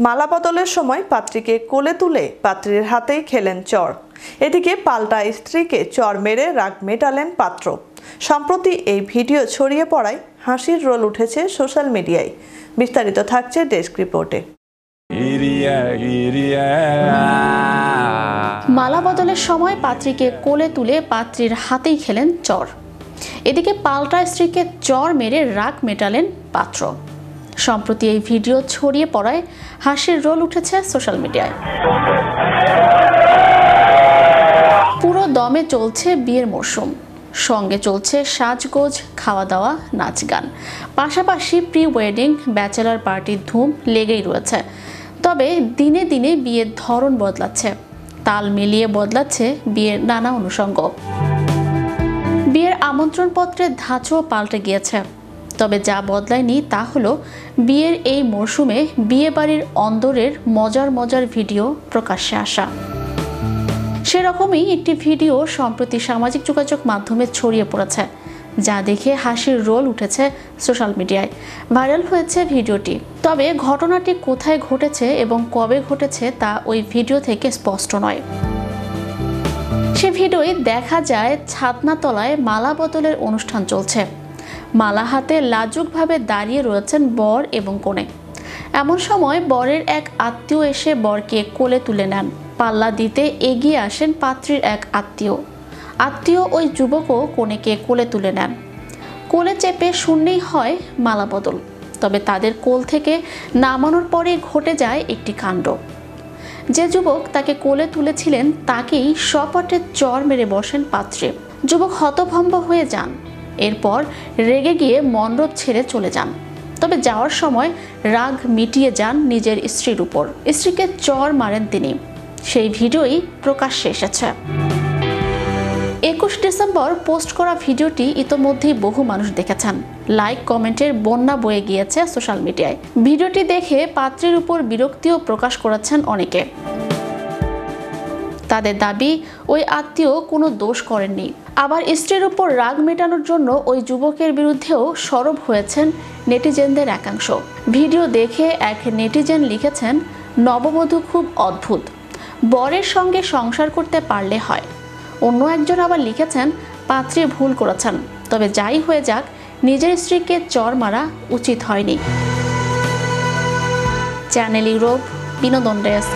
মালা বদলের সময় পাত্রীকে কোলে তুলে পাত্রীর হাতেই খেলেন চর। এদিকে পাল্টা স্ত্রীকে চর মেরে রাগ মেটালেন পাত্র। সম্প্রতি এই ভিডিও ছড়িয়ে পড়ায় হাসির রোল উঠেছে সোশ্যাল মিডিয়ায়। বিস্তারিত থাকছে ডেস্ক রিপোর্টে। মালা বদলের সময় পাত্রীকে কোলে তুলে পাত্রীর হাতেই খেলেন চর। এদিকে পাল্টা স্ত্রীকে চর মেরে রাগ মেটালেন পাত্র। সম্প্রতি এই ভিডিও ছড়িয়ে পড়ায় হাসির রোল উঠেছে সোশ্যাল মিডিয়ায়। পুরো দমে চলছে বিয়ের মরশুম, সঙ্গে চলছে সাজগোজ, খাওয়া দাওয়া, নাচ গান, পাশাপাশি প্রি ওয়েডিং ব্যাচেলার পার্টির ধুম লেগেই রয়েছে। তবে দিনে দিনে বিয়ের ধরন বদলাচ্ছে, তাল মিলিয়ে বদলাচ্ছে বিয়ের নানা অনুষঙ্গ। বিয়ের আমন্ত্রণপত্রের ধাঁচও পাল্টে গিয়েছে। তবে যা বদলায়নি তা হলো বিয়ের এই মরশুমে বিয়ে বাড়ির অন্দরের মজার মজার ভিডিও প্রকাশ্যে আসা। সেরকমই একটি ভিডিও সম্প্রতি সামাজিক যোগাযোগ মাধ্যমে ছড়িয়ে পড়েছে, যা দেখে হাসির রোল উঠেছে সোশ্যাল মিডিয়ায়। ভাইরাল হয়েছে ভিডিওটি। তবে ঘটনাটি কোথায় ঘটেছে এবং কবে ঘটেছে তা ওই ভিডিও থেকে স্পষ্ট নয়। সে ভিডিওয় দেখা যায় ছাদনাতলায় মালা বদলের অনুষ্ঠান চলছে। মালা হাতে লাজুকভাবে দাঁড়িয়ে রয়েছেন বর এবং কনে। এমন সময় বরের এক আত্মীয় এসে বরকে কোলে তুলে নেন। পাল্লা দিতে এগিয়ে আসেন পাত্রীর এক আত্মীয় ওই যুবকও কনেকে কোলে তুলে নেন। কোলে চেপে শুনলেই হয় মালা বদল। তবে তাদের কোল থেকে নামানোর পরে ঘটে যায় একটি কাণ্ড। যে যুবক তাকে কোলে তুলেছিলেন তাকেই সপটে চর মেরে বসেন পাত্রে। যুবক হতভম্ব হয়ে যান। এরপর রেগে গিয়ে মণ্ডপ ছেড়ে চলে যান। তবে যাওয়ার সময় রাগ মিটিয়ে যান নিজের স্ত্রীর উপর। স্ত্রীকে চর মারেন তিনি। সেই ভিডিওই প্রকাশ্যে এসেছে। 21 ডিসেম্বর পোস্ট করা ভিডিওটি ইতোমধ্যেই বহু মানুষ দেখেছেন। লাইক কমেন্টের বন্যা বয়ে গিয়েছে সোশ্যাল মিডিয়ায়। ভিডিওটি দেখে পাত্রের উপর বিরক্তিও প্রকাশ করেছেন অনেকে। তাদের দাবি ওই আত্মীয় কোনো দোষ করেননি। আবার স্ত্রীর উপর রাগ মেটানোর জন্য ওই যুবকের বিরুদ্ধেও সরব হয়েছেন নেটিজেনদের একাংশ। ভিডিও দেখে এক নেটিজেন লিখেছেন, নববধূ খুব অদ্ভুত, বরের সঙ্গে সংসার করতে পারলে হয়। অন্য একজন আবার লিখেছেন, পাত্রী ভুল করেছেন, তবে যাই হয়ে যাক নিজের স্ত্রীকে চর মারা উচিত হয়নি। চ্যানেল ইউরোপ, বিনোদন ডেস্ক।